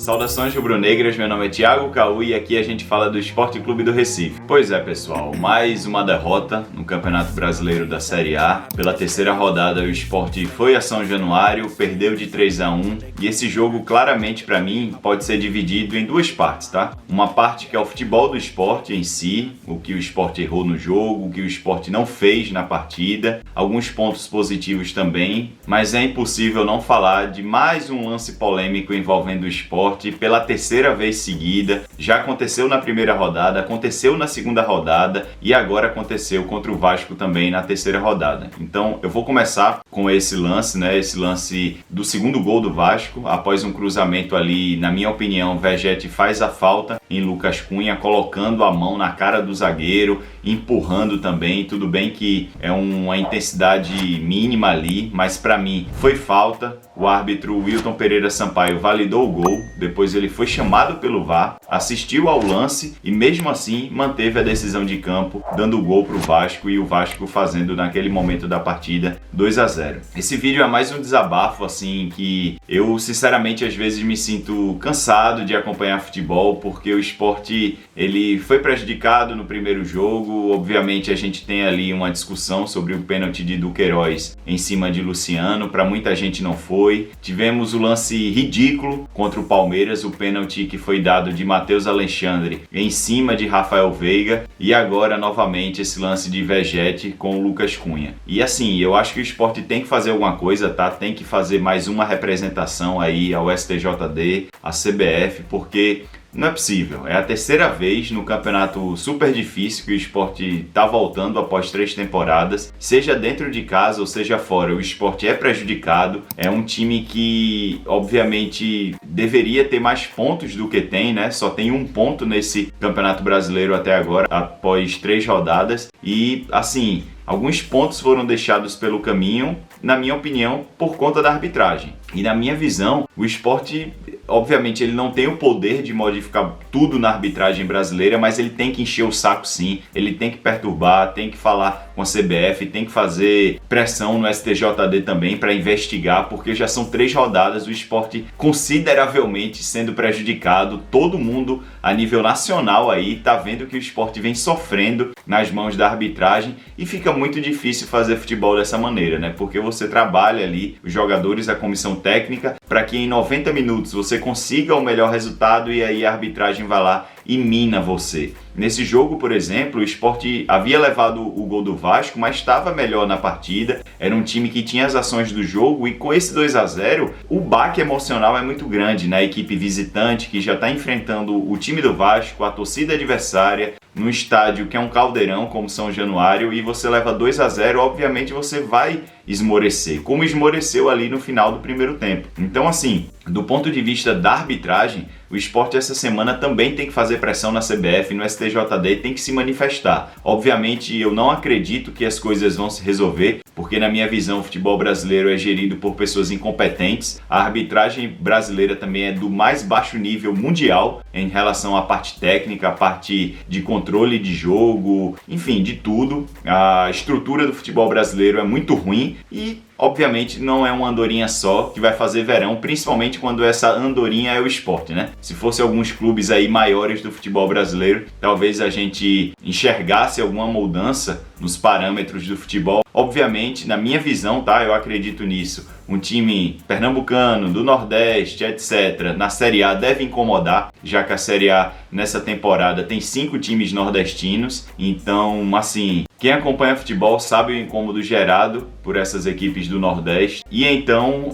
Saudações rubro-negras, meu nome é Thiago Caú e aqui a gente fala do Sport Clube do Recife. Pois é, pessoal, mais uma derrota no Campeonato Brasileiro da Série A. Pela terceira rodada, o Sport foi a São Januário, perdeu de 3-1 e esse jogo, claramente para mim, pode ser dividido em duas partes, tá? Uma parte que é o futebol do Sport em si, o que o Sport errou no jogo, o que o Sport não fez na partida, alguns pontos positivos também, mas é impossível não falar de mais um lance polêmico envolvendo o Sport pela terceira vez seguida. Já aconteceu na primeira rodada, aconteceu na segunda rodada e agora aconteceu contra o Vasco também na terceira rodada. Então eu vou começar com esse lance, né? Esse lance do segundo gol do Vasco, após um cruzamento ali, na minha opinião, Vegete faz a falta em Lucas Cunha, colocando a mão na cara do zagueiro, empurrando também. Tudo bem que é uma intensidade mínima ali, mas para mim foi falta. O árbitro Wilton Pereira Sampaio validou o gol, depois ele foi chamado pelo VAR, assistiu ao lance e mesmo assim manteve a decisão de campo, dando o gol para o Vasco e o Vasco fazendo naquele momento da partida 2-0. Esse vídeo é mais um desabafo, assim, que eu sinceramente às vezes me sinto cansado de acompanhar futebol, porque o Sport ele foi prejudicado no primeiro jogo. Obviamente a gente tem ali uma discussão sobre o pênalti de Duqueiroz em cima de Luciano, para muita gente não foi. Tivemos o lance ridículo contra o Palmeiras, o pênalti que foi dado de Matheus Alexandre em cima de Rafael Veiga, e agora novamente esse lance de Vegete com o Lucas Cunha. E assim, eu acho que o Sport tem que fazer alguma coisa, tá? Tem que fazer mais uma representação aí ao STJD, à CBF, porque não é possível. É a terceira vez no campeonato super difícil que o Sport está voltando após 3 temporadas. Seja dentro de casa ou seja fora, o Sport é prejudicado. É um time que, obviamente, deveria ter mais pontos do que tem, né? Só tem 1 ponto nesse campeonato brasileiro até agora, após 3 rodadas. E, assim, alguns pontos foram deixados pelo caminho, na minha opinião, por conta da arbitragem. E na minha visão, o Sport, obviamente, ele não tem o poder de modificar tudo na arbitragem brasileira, mas ele tem que encher o saco sim, ele tem que perturbar, tem que falar com a CBF, tem que fazer pressão no STJD também para investigar, porque já são 3 rodadas, o Sport consideravelmente sendo prejudicado. Todo mundo a nível nacional aí tá vendo que o Sport vem sofrendo nas mãos da arbitragem e fica muito difícil fazer futebol dessa maneira, né? Porque você trabalha ali, os jogadores, a comissão técnica, para que em 90 minutos você consiga o melhor resultado e aí a arbitragem vai lá e mina você. Nesse jogo, por exemplo, o Sport havia levado o gol do Vasco, mas estava melhor na partida. Era um time que tinha as ações do jogo e com esse 2-0, o baque emocional é muito grande na equipe visitante, que já está enfrentando o time do Vasco, a torcida adversária, no estádio que é um caldeirão como São Januário, e você leva 2-0, obviamente você vai esmorecer, como esmoreceu ali no final do primeiro tempo. Então, assim, do ponto de vista da arbitragem, o Sport essa semana também tem que fazer pressão na CBF, no STJD, tem que se manifestar. Obviamente eu não acredito que as coisas vão se resolver, porque na minha visão o futebol brasileiro é gerido por pessoas incompetentes. A arbitragem brasileira também é do mais baixo nível mundial em relação à parte técnica, à parte de controle de jogo, enfim, de tudo. A estrutura do futebol brasileiro é muito ruim e obviamente não é uma andorinha só que vai fazer verão, principalmente quando essa andorinha é o Sport, né? Se fosse alguns clubes aí maiores do futebol brasileiro, talvez a gente enxergasse alguma mudança nos parâmetros do futebol. Obviamente, na minha visão, tá? Eu acredito nisso. Um time pernambucano, do Nordeste, etc., na Série A deve incomodar, já que a Série A nessa temporada tem 5 times nordestinos. Então, assim, quem acompanha futebol sabe o incômodo gerado por essas equipes do Nordeste. E então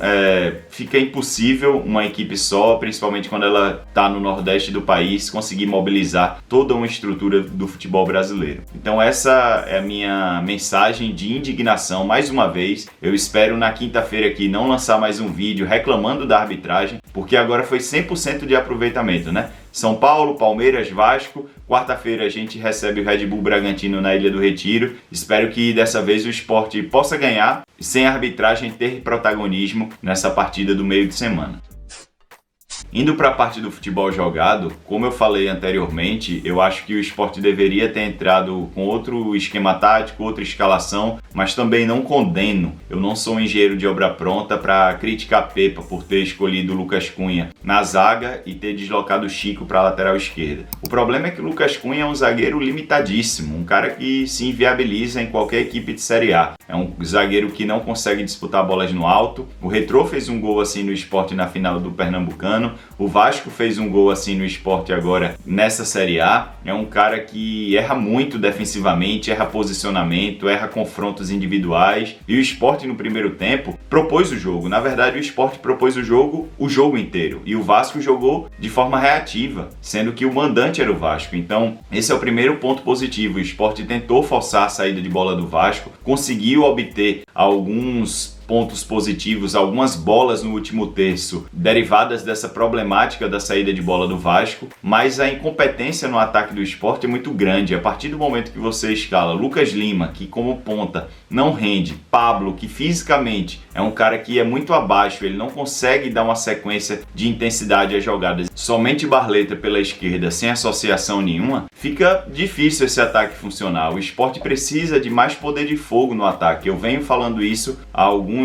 fica impossível uma equipe só, principalmente quando ela está no Nordeste do país, conseguir mobilizar toda uma estrutura do futebol brasileiro. Então essa é a minha mensagem de indignação mais uma vez. Eu espero na quinta-feira aqui não lançar mais um vídeo reclamando da arbitragem, porque agora foi 100% de aproveitamento, né? São Paulo, Palmeiras, Vasco. Quarta-feira a gente recebe o Red Bull Bragantino na Ilha do Retiro. Espero que dessa vez o Sport possa ganhar sem a arbitragem ter protagonismo nessa partida do meio de semana. Indo para a parte do futebol jogado, como eu falei anteriormente, eu acho que o Sport deveria ter entrado com outro esquema tático, outra escalação, mas também não condeno. Eu não sou um engenheiro de obra pronta para criticar Pepa por ter escolhido o Lucas Cunha na zaga e ter deslocado o Chico para a lateral esquerda. O problema é que o Lucas Cunha é um zagueiro limitadíssimo, um cara que se inviabiliza em qualquer equipe de Série A. É um zagueiro que não consegue disputar bolas no alto. O Retrô fez um gol assim no Sport na final do Pernambucano. O Vasco fez um gol assim no Sport agora nessa Série A. É um cara que erra muito defensivamente, erra posicionamento, erra confrontos individuais. E o Sport no primeiro tempo propôs o jogo. Na verdade, o Sport propôs o jogo inteiro. E o Vasco jogou de forma reativa, sendo que o mandante era o Vasco. Então, esse é o primeiro ponto positivo. O Sport tentou forçar a saída de bola do Vasco, conseguiu obter alguns pontos positivos, algumas bolas no último terço derivadas dessa problemática da saída de bola do Vasco, mas a incompetência no ataque do Sport é muito grande. A partir do momento que você escala Lucas Lima, que como ponta não rende, Pablo, que fisicamente é um cara que é muito abaixo, ele não consegue dar uma sequência de intensidade às jogadas, somente Barleta pela esquerda, sem associação nenhuma, fica difícil esse ataque funcionar. O Sport precisa de mais poder de fogo no ataque. Eu venho falando isso há alguns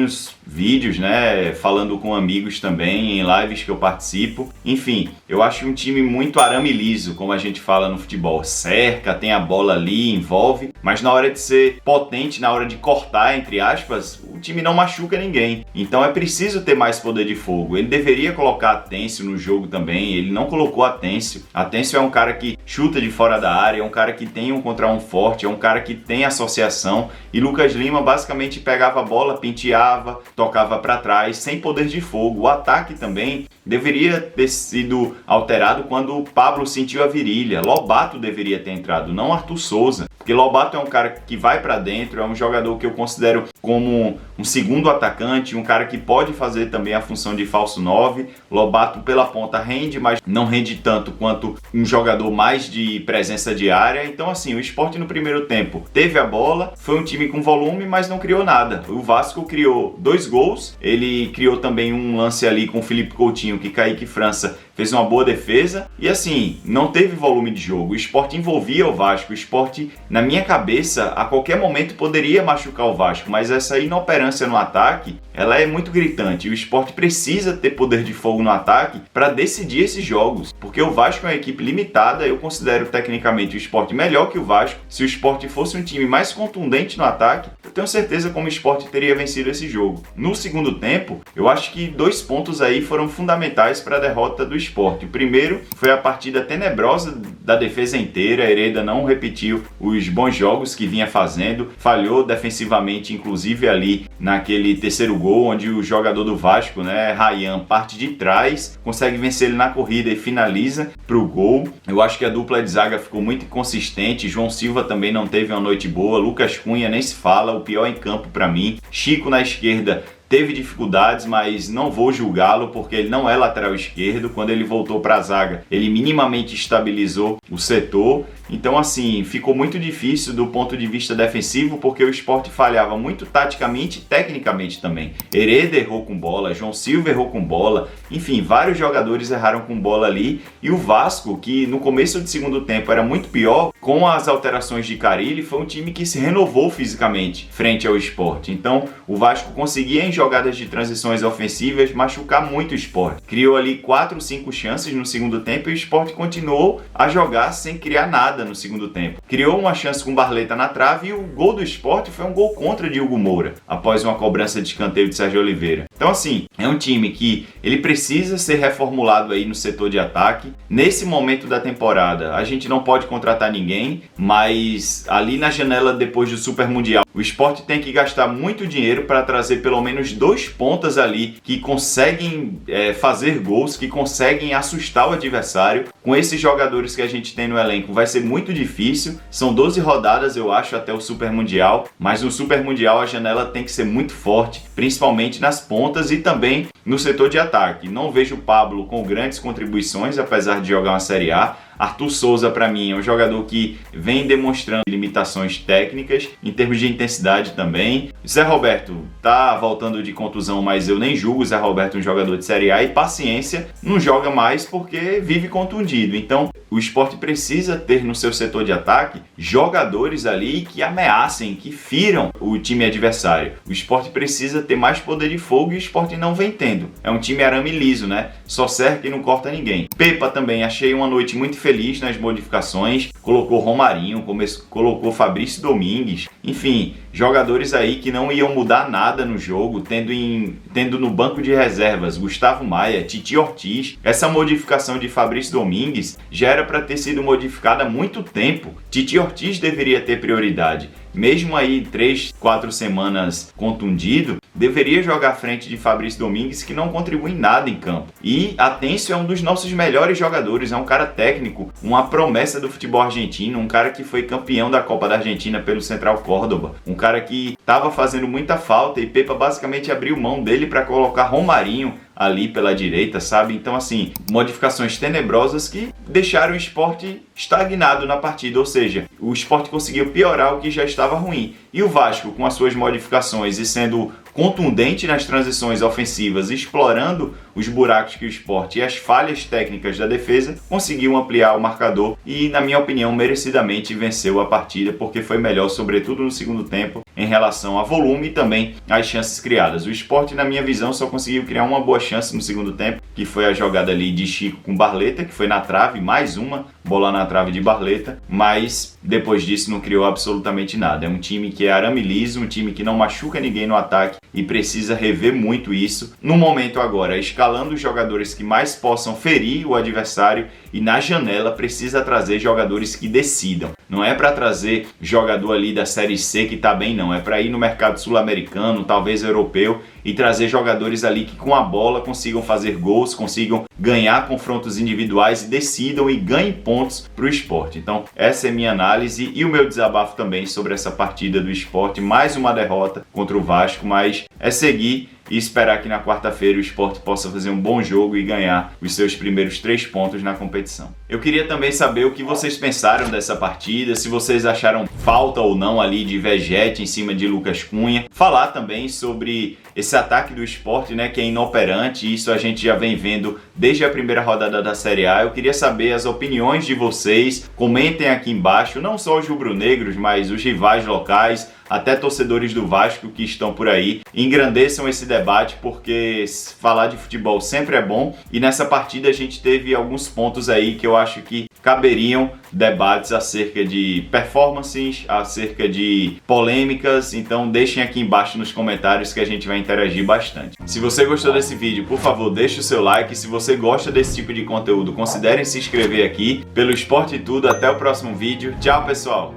vídeos, né, falando com amigos também, em lives que eu participo. Enfim, eu acho um time muito arame liso, como a gente fala no futebol. Cerca, tem a bola ali, envolve, mas na hora de ser potente, na hora de cortar, entre aspas, o time não machuca ninguém. Então é preciso ter mais poder de fogo. Ele deveria colocar Atencio no jogo também, ele não colocou Atencio. Atencio é um cara que chuta de fora da área, é um cara que tem um contra um forte, é um cara que tem associação, e Lucas Lima basicamente pegava a bola, penteava, tocava para trás, sem poder de fogo. O ataque também deveria ter sido alterado quando o Pablo sentiu a virilha. Lobato deveria ter entrado, não Arthur Souza. Porque Lobato é um cara que vai para dentro, é um jogador que eu considero como um segundo atacante, um cara que pode fazer também a função de falso 9. Lobato pela ponta rende, mas não rende tanto quanto um jogador mais de presença de área. Então assim, o Sport no primeiro tempo teve a bola, foi um time com volume, mas não criou nada. O Vasco criou 2 gols, ele criou também um lance ali com o Felipe Coutinho, que Kaique França fez uma boa defesa, e assim, não teve volume de jogo. O Sport envolvia o Vasco, o Sport, na minha cabeça, a qualquer momento poderia machucar o Vasco, mas essa inoperância no ataque, ela é muito gritante. O Sport precisa ter poder de fogo no ataque para decidir esses jogos, porque o Vasco é uma equipe limitada. Eu considero tecnicamente o Sport melhor que o Vasco. Se o Sport fosse um time mais contundente no ataque, eu tenho certeza como o Sport teria vencido esse jogo. No segundo tempo, eu acho que 2 pontos aí foram fundamentais para a derrota do Sport. O primeiro foi a partida tenebrosa da defesa inteira. A Hereda não repetiu os bons jogos que vinha fazendo, falhou defensivamente, inclusive ali naquele terceiro gol, onde o jogador do Vasco, né, Ryan, parte de trás, consegue vencer ele na corrida e finaliza para o gol. Eu acho que a dupla de zaga ficou muito inconsistente. João Silva também não teve uma noite boa, Lucas Cunha nem se fala, o pior em campo para mim. Chico na esquerda teve dificuldades, mas não vou julgá-lo porque ele não é lateral esquerdo. Quando ele voltou para a zaga, ele minimamente estabilizou o setor. Então assim, ficou muito difícil do ponto de vista defensivo, porque o Sport falhava muito taticamente e tecnicamente também. Hereda errou com bola, João Silva errou com bola, enfim, vários jogadores erraram com bola ali. E o Vasco, que no começo do segundo tempo era muito pior, com as alterações de Carille, foi um time que se renovou fisicamente frente ao Sport. Então o Vasco conseguia em jogadas de transições ofensivas machucar muito o Sport. Criou ali 4 ou 5 chances no segundo tempo e o Sport continuou a jogar sem criar nada no segundo tempo. Criou uma chance com Barleta na trave e o gol do Sport foi um gol contra de Hugo Moura, após uma cobrança de escanteio de Sérgio Oliveira. Então assim, é um time que ele precisa ser reformulado aí no setor de ataque. Nesse momento da temporada, a gente não pode contratar ninguém, mas ali na janela depois do Super Mundial, o Sport tem que gastar muito dinheiro para trazer pelo menos 2 pontas ali que conseguem fazer gols, que conseguem assustar o adversário. Com esses jogadores que a gente tem no elenco, vai ser muito difícil. São 12 rodadas, eu acho, até o Super Mundial, mas no Super Mundial a janela tem que ser muito forte, principalmente nas pontas e também no setor de ataque. Não vejo o Pablo com grandes contribuições, apesar de jogar uma Série A. Arthur Souza, para mim, é um jogador que vem demonstrando limitações técnicas, em termos de intensidade também. Zé Roberto tá voltando de contusão, mas eu nem julgo o Zé Roberto um jogador de Série A, e paciência, não joga mais porque vive contundido. Então, o Sport precisa ter no seu setor de ataque jogadores ali que ameacem, que firam o time adversário. O Sport precisa ter mais poder de fogo e o Sport não vem tendo. É um time arame liso, né? Só cerca e não corta ninguém. Pepa também, achei uma noite muito feliz nas modificações. Colocou Romarinho, colocou Fabrício Domingues. Enfim, jogadores aí que não iam mudar nada no jogo, tendo no banco de reservas Gustavo Maia, Titi Ortiz. Essa modificação de Fabrício Domingues já era para ter sido modificada há muito tempo. Titi Ortiz deveria ter prioridade. Mesmo aí 3, 4 semanas contundido, deveria jogar à frente de Fabrício Domingues, que não contribui em nada em campo. E Atencio é um dos nossos melhores jogadores, é um cara técnico, uma promessa do futebol argentino, um cara que foi campeão da Copa da Argentina pelo Central Córdoba, um cara que estava fazendo muita falta e Pepa basicamente abriu mão dele para colocar Romarinho ali pela direita, sabe? Então, assim, modificações tenebrosas que deixaram o Sport estagnado na partida, ou seja, o Sport conseguiu piorar o que já estava ruim. E o Vasco, com as suas modificações e sendo contundente nas transições ofensivas, explorando os buracos que o Sport e as falhas técnicas da defesa, conseguiu ampliar o marcador e, na minha opinião, merecidamente venceu a partida, porque foi melhor, sobretudo no segundo tempo, em relação a volume e também às chances criadas. O Sport, na minha visão, só conseguiu criar uma boa chance no segundo tempo, que foi a jogada ali de Chico com Barleta, que foi na trave, mais uma bola na trave de Barleta, mas depois disso não criou absolutamente nada. É um time que é arame liso, um time que não machuca ninguém no ataque e precisa rever muito isso. No momento agora, escalando os jogadores que mais possam ferir o adversário, e na janela precisa trazer jogadores que decidam. Não é para trazer jogador ali da Série C que tá bem, não. É para ir no mercado sul-americano, talvez europeu, e trazer jogadores ali que com a bola consigam fazer gols, consigam ganhar confrontos individuais e decidam e ganhem pontos para o Sport. Então, essa é minha análise e o meu desabafo também sobre essa partida do Sport. Mais uma derrota contra o Vasco, mas é seguir e esperar que na quarta-feira o Sport possa fazer um bom jogo e ganhar os seus primeiros 3 pontos na competição. Eu queria também saber o que vocês pensaram dessa partida, se vocês acharam falta ou não ali de Vegete em cima de Lucas Cunha. Falar também sobre esse ataque do Sport, né, que é inoperante, e isso a gente já vem vendo desde a primeira rodada da Série A. Eu queria saber as opiniões de vocês, comentem aqui embaixo, não só os rubro-negros, mas os rivais locais, até torcedores do Vasco que estão por aí, engrandeçam esse debate, porque falar de futebol sempre é bom, e nessa partida a gente teve alguns pontos aí que eu acho que caberiam debates acerca de performances, acerca de polêmicas, então deixem aqui embaixo nos comentários que a gente vai interagir bastante. Se você gostou desse vídeo, por favor, deixe o seu like. Se você gosta desse tipo de conteúdo, considere se inscrever aqui pelo Esporte Tudo. Até o próximo vídeo. Tchau, pessoal!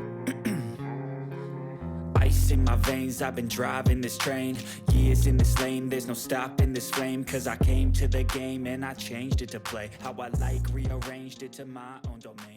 Ice in my veins, I've been driving this train. Years in this lane, there's no stopping this flame. Cause I came to the game and I changed it to play how I like, rearranged it to my own domain.